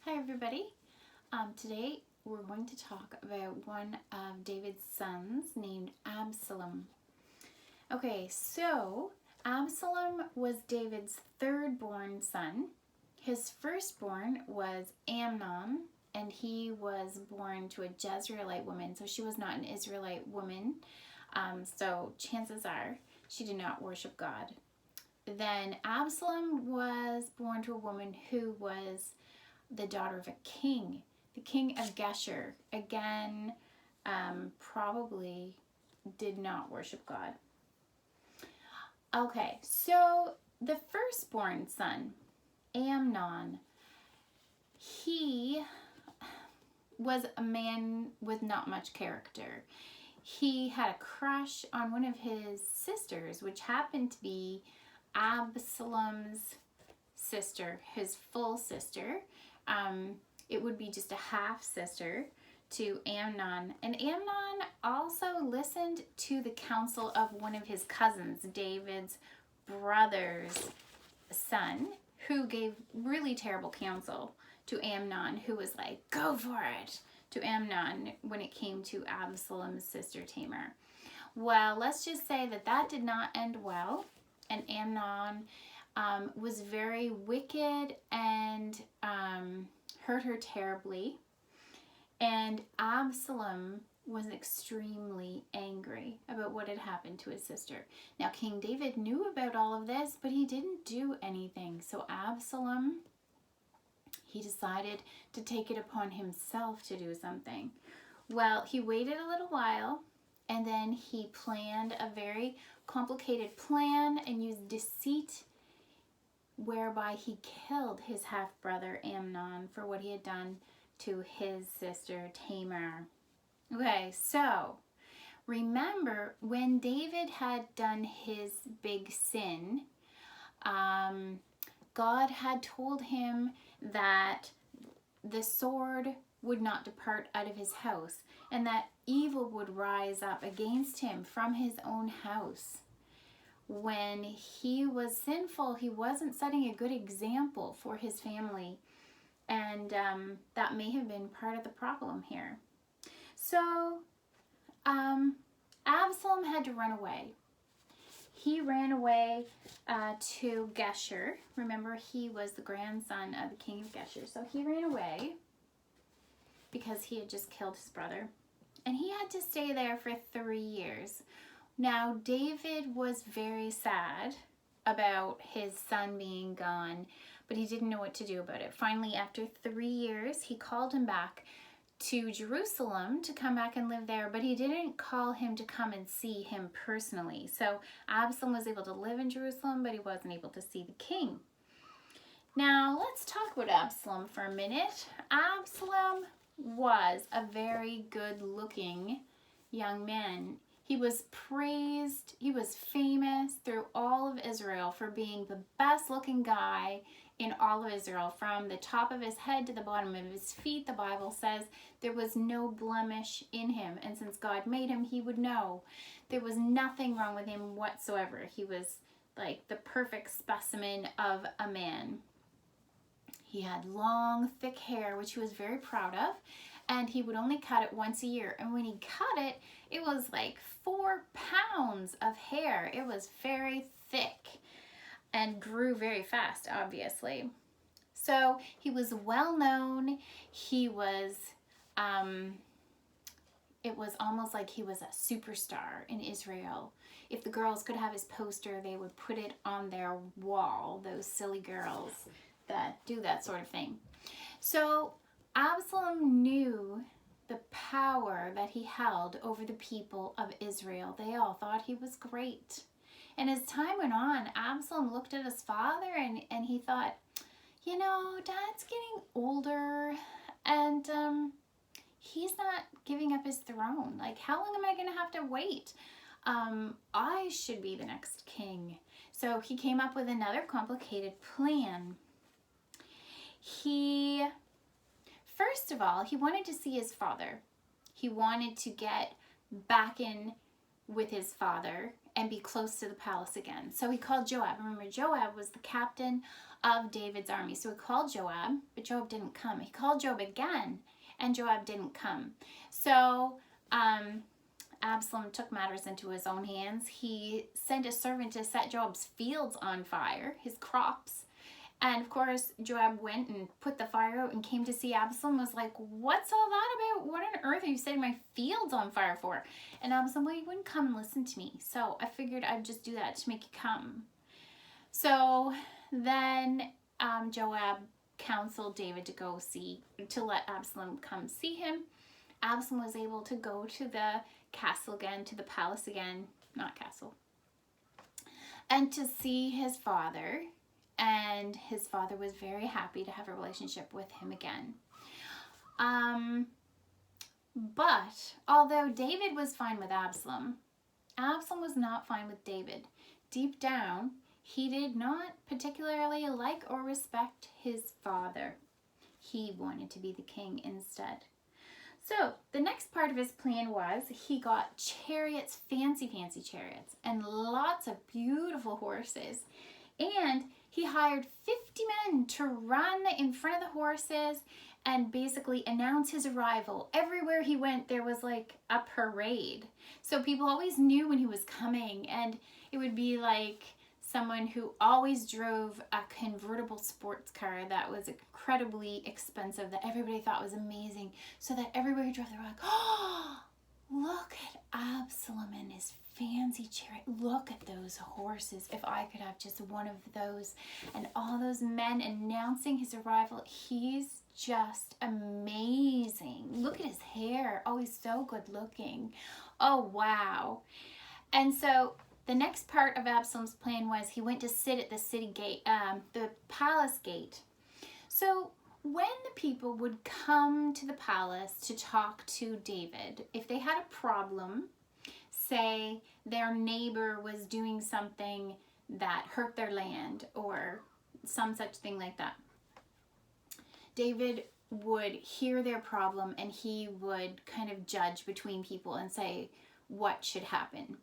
Hi everybody. Today we're going to talk about one of David's sons named Absalom. Okay, so Absalom was David's third born son. His firstborn was Amnon, and he was born to a Jezreelite woman, so she was not an Israelite woman. So chances are she did not worship God. Then Absalom was born to a woman who was the daughter of a king, the king of Geshur. Again, probably did not worship God. Okay, so the firstborn son, Amnon, he was a man with not much character. He had a crush on one of his sisters, which happened to be Absalom's sister, his full sister. It would be just a half sister to Amnon. And Amnon also listened to the counsel of one of his cousins, David's brother's son, who gave really terrible counsel to Amnon, who was like, go for it, to Amnon when it came to Absalom's sister Tamar. Well, let's just say that did not end well, and Amnon was very wicked and hurt her terribly. And Absalom was extremely angry about what had happened to his sister. Now, King David knew about all of this, but he didn't do anything. So Absalom, he decided to take it upon himself to do something. Well, he waited a little while, and then he planned a very complicated plan and used deceit, whereby he killed his half-brother Amnon for what he had done to his sister Tamar. Okay, so remember when David had done his big sin, God had told him that the sword would not depart out of his house, and that evil would rise up against him from his own house. When he was sinful, he wasn't setting a good example for his family, and that may have been part of the problem here. So Absalom had to run away. He ran away to Geshur. Remember, he was the grandson of the king of Geshur. So he ran away because he had just killed his brother, and he had to stay there for 3 years. Now, David was very sad about his son being gone, but he didn't know what to do about it. Finally, after 3 years, he called him back to Jerusalem to come back and live there, but he didn't call him to come and see him personally. So Absalom was able to live in Jerusalem, but he wasn't able to see the king. Now, let's talk about Absalom for a minute. Absalom was a very good-looking young man. He was praised, he was famous through all of Israel for being the best looking guy in all of Israel. From the top of his head to the bottom of his feet, the Bible says there was no blemish in him. And since God made him, he would know there was nothing wrong with him whatsoever. He was like the perfect specimen of a man. He had long, thick hair, which he was very proud of, and he would only cut it once a year. And when he cut it, it was like 4 pounds of hair. It was very thick and grew very fast, obviously. So he was well known. He was, it was almost like he was a superstar in Israel. If the girls could have his poster, they would put it on their wall, those silly girls that do that sort of thing. So Absalom knew the power that he held over the people of Israel. They all thought he was great. And as time went on, Absalom looked at his father and he thought, you know, Dad's getting older, and he's not giving up his throne. Like, how long am I going to have to wait? I should be the next king. So he came up with another complicated plan. First of all, he wanted to see his father. He wanted to get back in with his father and be close to the palace again. So he called Joab. Remember, Joab was the captain of David's army. So he called Joab, but Joab didn't come. He called Joab again, and Joab didn't come. So Absalom took matters into his own hands. He sent a servant to set Joab's fields on fire, his crops. And of course, Joab went and put the fire out and came to see Absalom, was like, what's all that about? What on earth are you setting my fields on fire for? And Absalom, well, you wouldn't come and listen to me. So I figured I'd just do that to make you come. So then Joab counseled David to let Absalom come see him. Absalom was able to go to the castle again, to the palace again, not castle, and to see his father. And his father was very happy to have a relationship with him again. But although David was fine with Absalom, Absalom was not fine with David. Deep down, he did not particularly like or respect his father. He wanted to be the king instead. So the next part of his plan was he got chariots, fancy chariots, and lots of beautiful horses. And he hired 50 men to run in front of the horses and basically announce his arrival. Everywhere he went, there was like a parade. So people always knew when he was coming, and it would be like someone who always drove a convertible sports car that was incredibly expensive, that everybody thought was amazing, so that everywhere he drove, they were like, oh, look at Absalom and his fancy chariot. Look at those horses. If I could have just one of those. And all those men announcing his arrival. He's just amazing. Look at his hair. Oh, he's so good looking. Oh, wow. And so the next part of Absalom's plan was he went to sit at the city gate, the palace gate. So when the people would come to the palace to talk to David, if they had a problem, say their neighbor was doing something that hurt their land or some such thing like that, David would hear their problem and he would kind of judge between people and say what should happen.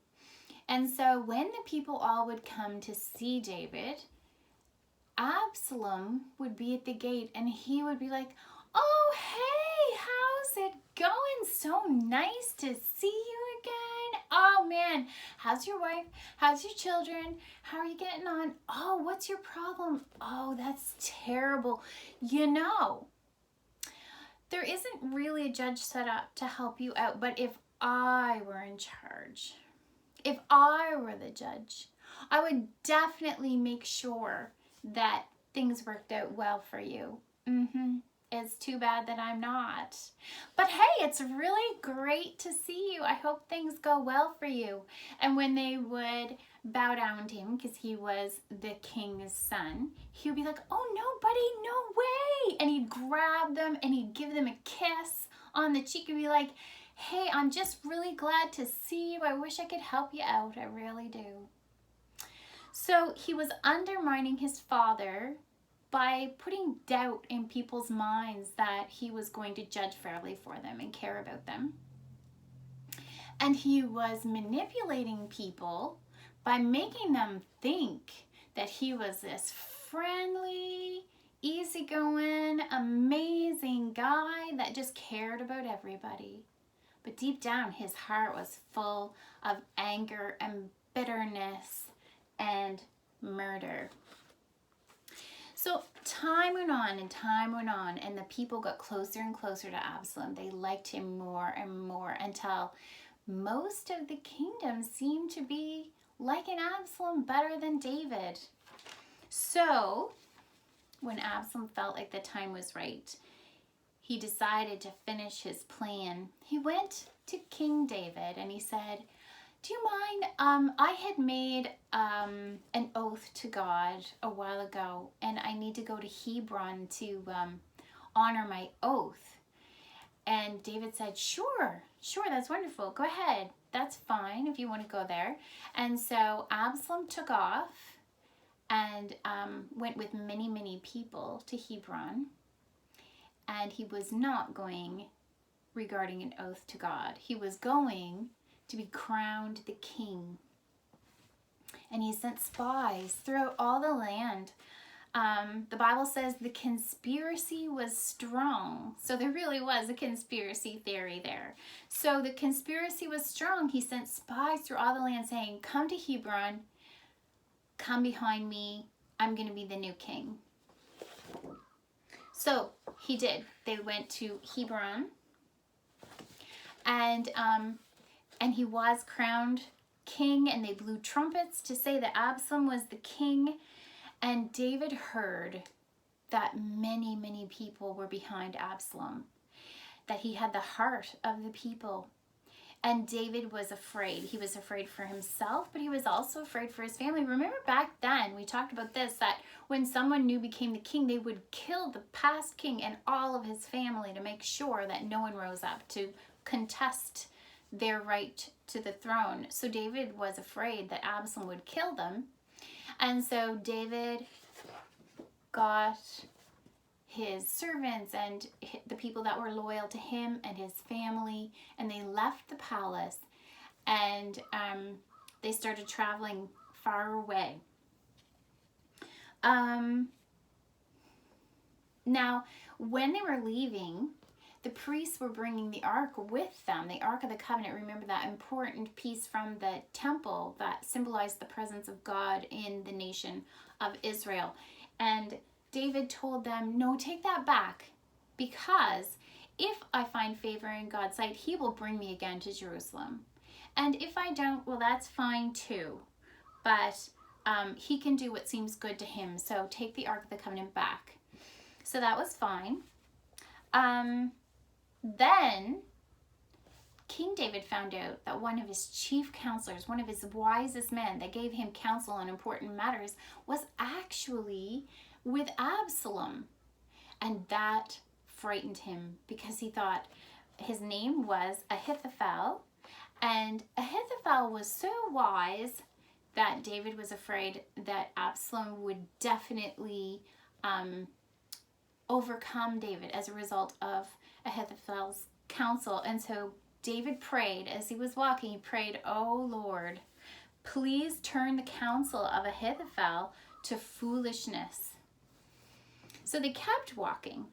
And so when the people all would come to see David, Absalom would be at the gate and he would be like, oh, hey, how's it going? So nice to see you again. Oh, man, how's your wife? How's your children? How are you getting on? Oh, what's your problem? Oh, that's terrible. You know, there isn't really a judge set up to help you out, but if I were in charge, if I were the judge, I would definitely make sure that things worked out well for you. It's too bad that I'm not. But hey, it's really great to see you. I hope things go well for you. And when they would bow down to him, because he was the king's son, he would be like, oh, no, buddy, no way. And he'd grab them and he'd give them a kiss on the cheek and be like, hey, I'm just really glad to see you. I wish I could help you out. I really do. So he was undermining his father by putting doubt in people's minds that he was going to judge fairly for them and care about them. And he was manipulating people by making them think that he was this friendly, easygoing, amazing guy that just cared about everybody. But deep down, his heart was full of anger and bitterness and murder. So time went on and time went on, and the people got closer and closer to Absalom. They liked him more and more until most of the kingdom seemed to be liking Absalom better than David. So when Absalom felt like the time was right, he decided to finish his plan. He went to King David and he said, do you mind, I had made an oath to God a while ago, and I need to go to Hebron to honor my oath. And David said, sure, that's wonderful. Go ahead. That's fine if you want to go there. And so Absalom took off and went with many, many people to Hebron. And he was not going regarding an oath to God. He was going to be crowned the king. And he sent spies throughout all the land. The Bible says the conspiracy was strong. So there really was a conspiracy theory there. So the conspiracy was strong. He sent spies through all the land saying, come to Hebron, come behind me. I'm going to be the new king. So he did. They went to Hebron, and he was crowned king, and they blew trumpets to say that Absalom was the king. And David heard that many, many people were behind Absalom, that he had the heart of the people. And David was afraid. He was afraid for himself, but he was also afraid for his family. Remember back then, we talked about this, that when someone new became the king, they would kill the past king and all of his family to make sure that no one rose up to contest their right to the throne. So David was afraid that Absalom would kill them. And so David got his servants and the people that were loyal to him and his family, and they left the palace, and they started traveling far away. Now, when they were leaving, the priests were bringing the ark with them, the Ark of the Covenant. Remember that important piece from the temple that symbolized the presence of God in the nation of Israel. And David told them, no, take that back, because if I find favor in God's sight, he will bring me again to Jerusalem. And if I don't, well, that's fine too. But he can do what seems good to him. So take the Ark of the Covenant back. So that was fine. Then King David found out that one of his chief counselors, one of his wisest men that gave him counsel on important matters, was actually with Absalom. And that frightened him, because he thought his name was Ahithophel. And Ahithophel was so wise that David was afraid that Absalom would definitely overcome David as a result of Ahithophel's counsel. And so David prayed as he was walking. He prayed, oh Lord, please turn the counsel of Ahithophel to foolishness. So they kept walking,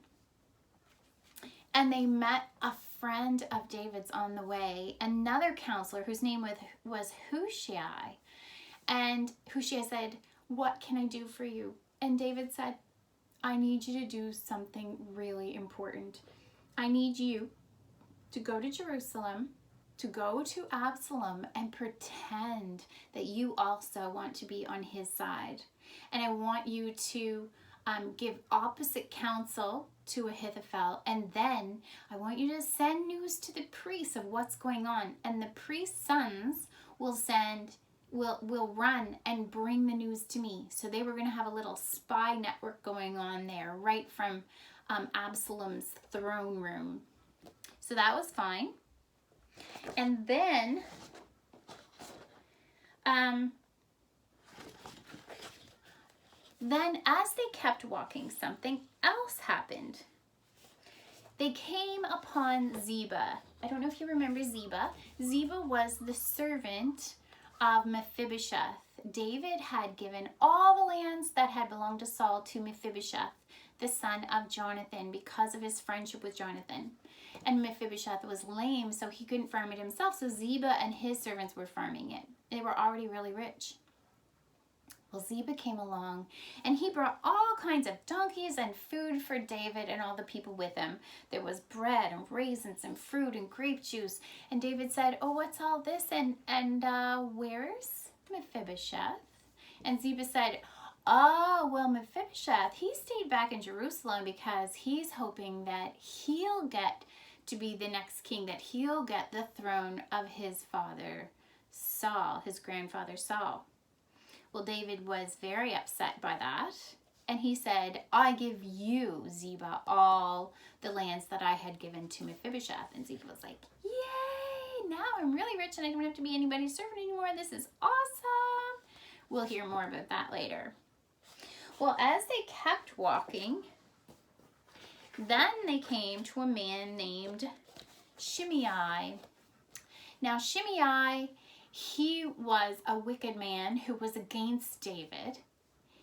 and they met a friend of David's on the way, another counselor whose name was Hushai. And Hushai said, what can I do for you? And David said, I need you to do something really important. I need you to go to Jerusalem, to go to Absalom and pretend that you also want to be on his side. And I want you to give opposite counsel to Ahithophel, and then I want you to send news to the priests of what's going on, and the priest's sons will run and bring the news to me. So they were going to have a little spy network going on there, right from Absalom's throne room. So that was fine. And then as they kept walking, something else happened. They came upon Ziba. I don't know if you remember Ziba. Ziba was the servant of Mephibosheth. David had given all the lands that had belonged to Saul to Mephibosheth, the son of Jonathan, because of his friendship with Jonathan. And Mephibosheth was lame, so he couldn't farm it himself, so Ziba and his servants were farming it. They were already really rich. Well, Ziba came along, and he brought all kinds of donkeys and food for David and all the people with him. There was bread and raisins and fruit and grape juice. And David said, oh, what's all this? And where's Mephibosheth? And Ziba said, oh, well, Mephibosheth, he stayed back in Jerusalem because he's hoping that he'll get to be the next king, that he'll get the throne of his father Saul, his grandfather Saul. Well, David was very upset by that, and he said, I give you, Ziba, all the lands that I had given to Mephibosheth. And Ziba was like, yay, now I'm really rich and I don't have to be anybody's servant anymore. This is awesome. We'll hear more about that later. Well, as they kept walking, then they came to a man named Shimei. Now, Shimei He was a wicked man who was against David.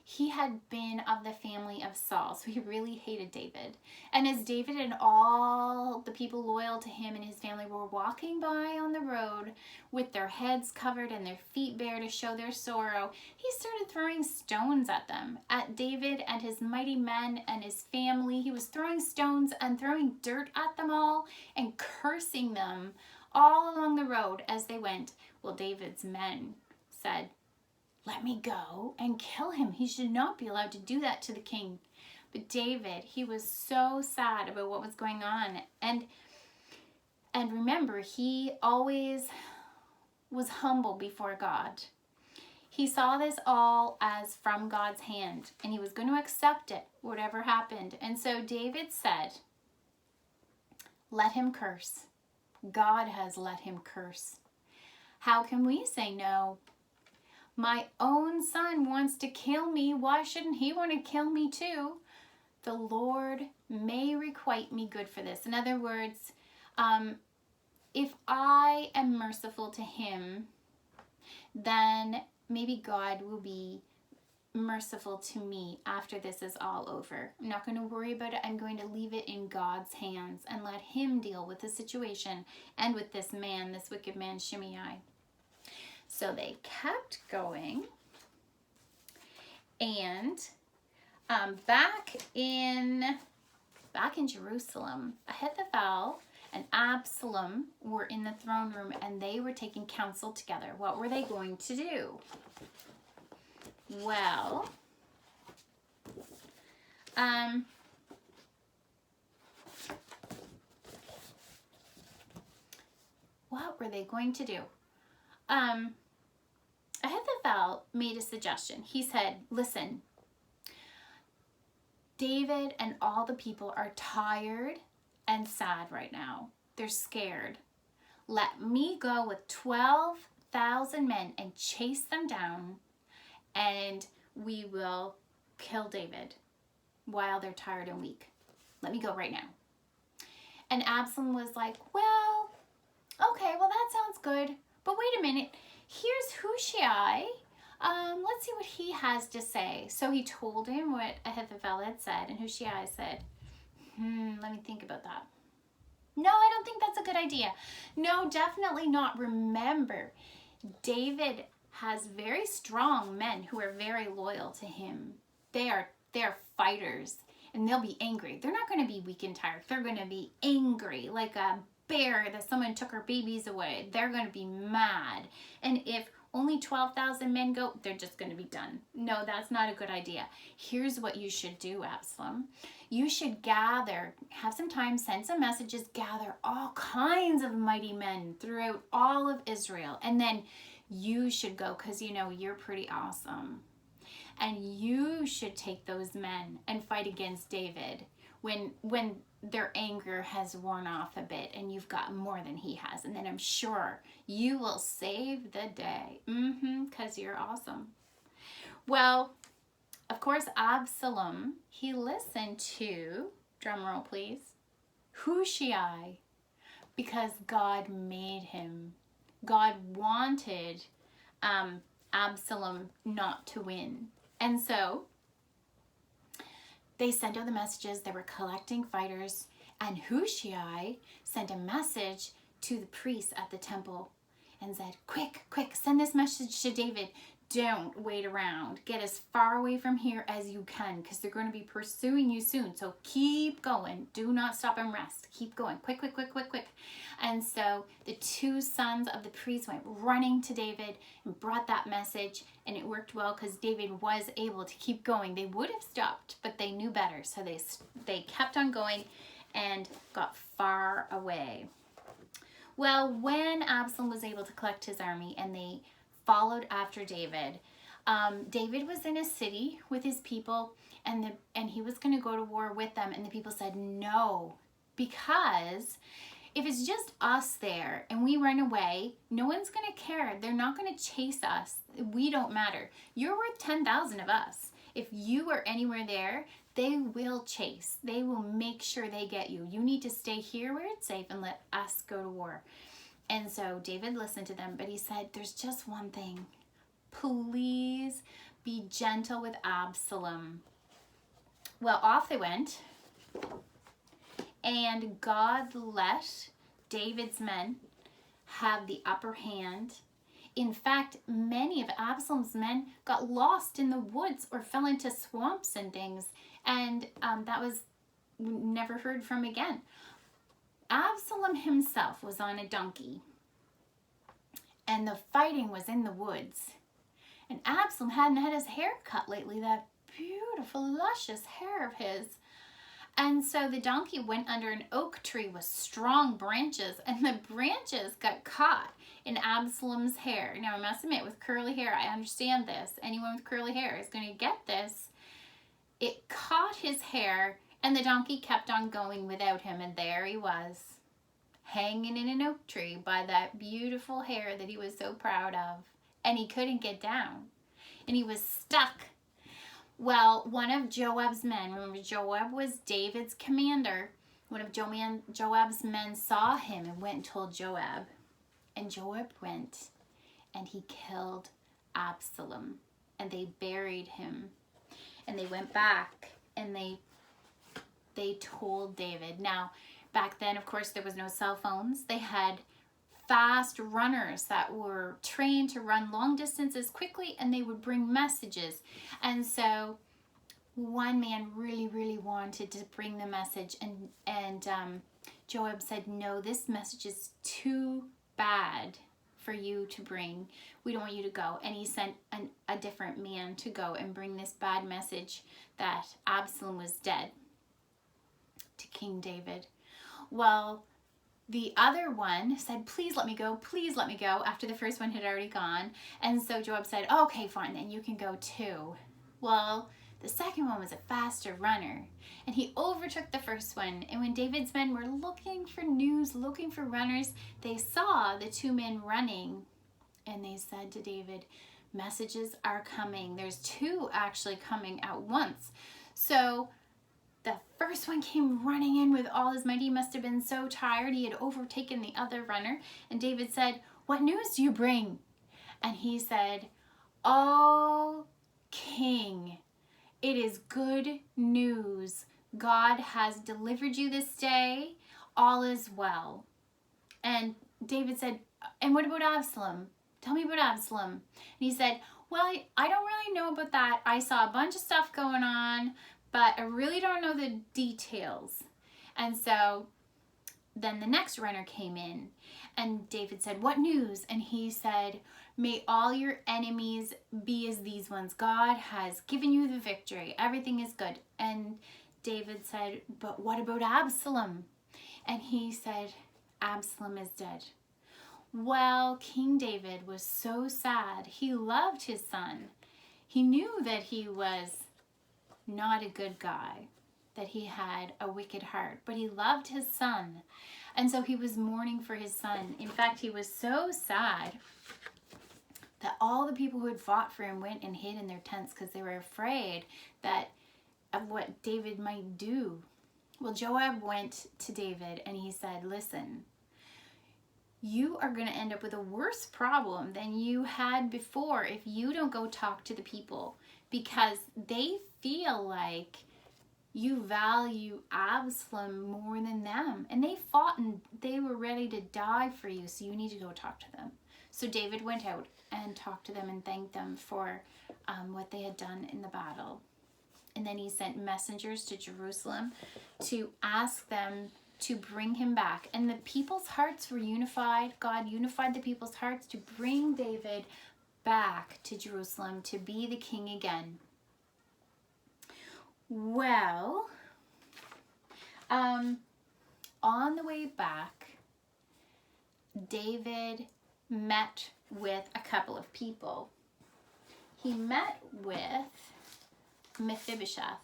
He had been of the family of Saul, so he really hated David. And as David and all the people loyal to him and his family were walking by on the road with their heads covered and their feet bare to show their sorrow, he started throwing stones at them, at David and his mighty men and his family. He was throwing stones and throwing dirt at them all and cursing them all along the road as they went. Well, David's men said, "Let me go and kill him. He should not be allowed to do that to the king." But David, he was so sad about what was going on. And remember, he always was humble before God. He saw this all as from God's hand, and he was going to accept it, whatever happened. And so David said, "Let him curse. God has let him curse. How can we say no? My own son wants to kill me. Why shouldn't he want to kill me too? The Lord may requite me good for this." In other words, if I am merciful to him, then maybe God will be merciful to me after this is all over. I'm not going to worry about it. I'm going to leave it in God's hands and let him deal with the situation and with this man, this wicked man, Shimei. So they kept going, and back in Jerusalem, Ahithophel and Absalom were in the throne room, and they were taking counsel together. What were they going to do? Well, what were they going to do? Ahithophel made a suggestion. He said, "Listen, David and all the people are tired and sad right now. They're scared. Let me go with 12,000 men and chase them down, and we will kill David while they're tired and weak. Let me go right now." And Absalom was like, "Well, okay, well that sounds good. But wait a minute, here's Hushai. Let's see what he has to say." So he told him what Ahithophel had said, and Hushai said, let me think about that. "No, I don't think that's a good idea. No, definitely not. Remember, David has very strong men who are very loyal to him. They're fighters, and they'll be angry. They're not going to be weak and tired. They're going to be angry, like a bear that someone took her babies away. They're going to be mad. And if only 12,000 men go, they're just going to be done. No, that's not a good idea. Here's what you should do, Absalom. You should gather, have some time, send some messages, gather all kinds of mighty men throughout all of Israel. And then you should go, because you know you're pretty awesome. And you should take those men and fight against David when their anger has worn off a bit and you've got more than he has. And then I'm sure you will save the day. Because you're awesome. Well, of course, Absalom, he listened to, drumroll please, Hushai, because God made him. God wanted Absalom not to win. And so they sent out the messages. They were collecting fighters. And Hushai sent a message to the priests at the temple and said, quick, send this message to David. Don't wait around. Get as far away from here as you can, because they're going to be pursuing you soon. So keep going. Do not stop and rest. Keep going. Quick. And so the two sons of the priest went running to David and brought that message, and it worked well because David was able to keep going. They would have stopped, but they knew better. So they kept on going and got far away. Well, when Absalom was able to collect his army and they followed after David, David was in a city with his people, and he was going to go to war with them, and the people said no, because if it's just us there and we run away, no one's going to care. They're not going to chase us. We don't matter. You're worth 10,000 of us. If you are anywhere there, they will chase. They will make sure they get you. You need to stay here where it's safe and let us go to war. And so David listened to them, but he said, there's just one thing. Please be gentle with Absalom. Well, off they went, and God let David's men have the upper hand. In fact, many of Absalom's men got lost in the woods or fell into swamps and things, and that was never heard from again. Absalom himself was on a donkey, and the fighting was in the woods. And Absalom hadn't had his hair cut lately, that beautiful, luscious hair of his. And so the donkey went under an oak tree with strong branches, and the branches got caught in Absalom's hair. Now, I must admit, with curly hair, I understand this. Anyone with curly hair is going to get this. It caught his hair, and the donkey kept on going without him, and there he was, hanging in an oak tree by that beautiful hair that he was so proud of, and he couldn't get down, and he was stuck. Well, one of Joab's men, remember Joab was David's commander, one of Joab's men saw him and went and told Joab, and Joab went and he killed Absalom, and they buried him, and they went back and they told David. Now, back then, of course, there was no cell phones. They had fast runners that were trained to run long distances quickly, and they would bring messages. And so one man really wanted to bring the message, and Joab said, no, this message is too bad for you to bring. We don't want you to go. And he sent a different man to go and bring this bad message that Absalom was dead to King David. Well, the other one said, please let me go, after the first one had already gone. And so Joab said, okay, fine, then you can go too. Well, the second one was a faster runner, and he overtook the first one. And when David's men were looking for news, looking for runners, they saw the two men running, and they said to David, messages are coming. There's two actually coming at once. So the first one came running in with all his might. He must have been so tired. He had overtaken the other runner. And David said, what news do you bring? And he said, oh, King, it is good news. God has delivered you this day. All is well. And David said, and what about Absalom? Tell me about Absalom. And he said, well, I don't really know about that. I saw a bunch of stuff going on, but I really don't know the details. And so then the next runner came in, and David said, what news? And he said, may all your enemies be as these ones. God has given you the victory. Everything is good. And David said, but what about Absalom? And he said, Absalom is dead. Well, King David was so sad. He loved his son. He knew that he was not a good guy, that he had a wicked heart, but he loved his son. And so he was mourning for his son. In fact, he was so sad that all the people who had fought for him went and hid in their tents because they were afraid of what David might do. Well, Joab went to David and he said, listen, you are going to end up with a worse problem than you had before if you don't go talk to the people, because they feel like you value Absalom more than them, and they fought and they were ready to die for you, so you need to go talk to them. So David went out and talked to them and thanked them for what they had done in the battle. And then he sent messengers to Jerusalem to ask them to bring him back. And the people's hearts were unified. God unified the people's hearts to bring David back to Jerusalem to be the king again. Well, on the way back, David met with a couple of people. He met with Mephibosheth.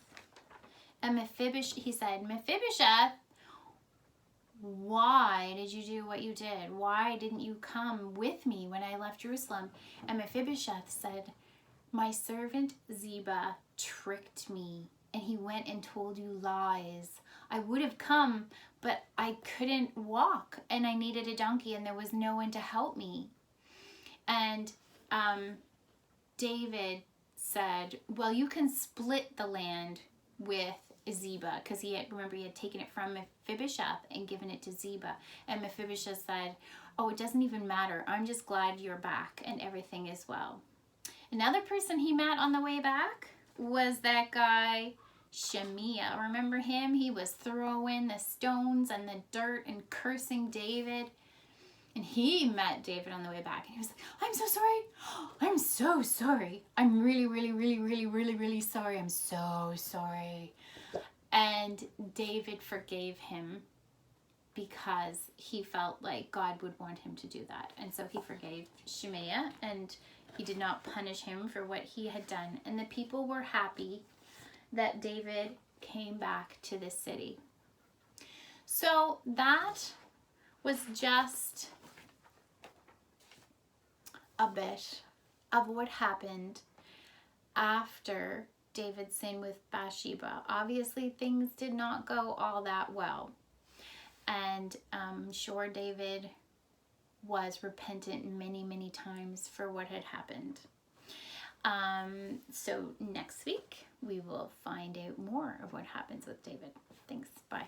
And he said, Mephibosheth, why did you do what you did? Why didn't you come with me when I left Jerusalem? And Mephibosheth said, my servant Ziba tricked me, and he went and told you lies. I would have come, but I couldn't walk and I needed a donkey and there was no one to help me. And David said, well, you can split the land with Ziba, because he had taken it from Mephibosheth and given it to Ziba. And Mephibosheth said, oh, it doesn't even matter. I'm just glad you're back and everything is well. Another person he met on the way back was that guy Shemiah. Remember him? He was throwing the stones and the dirt and cursing David. And he met David on the way back. And he was like, I'm so sorry. I'm so sorry. I'm really, really, really, really, really, really sorry. I'm so sorry. And David forgave him because he felt like God would want him to do that. And so he forgave Shemiah and he did not punish him for what he had done. And the people were happy that David came back to the city. So that was just a bit of what happened after David sinned with Bathsheba. Obviously, things did not go all that well. And I'm sure David was repentant many, many times for what had happened. So next week, we will find out more of what happens with David. Thanks. Bye.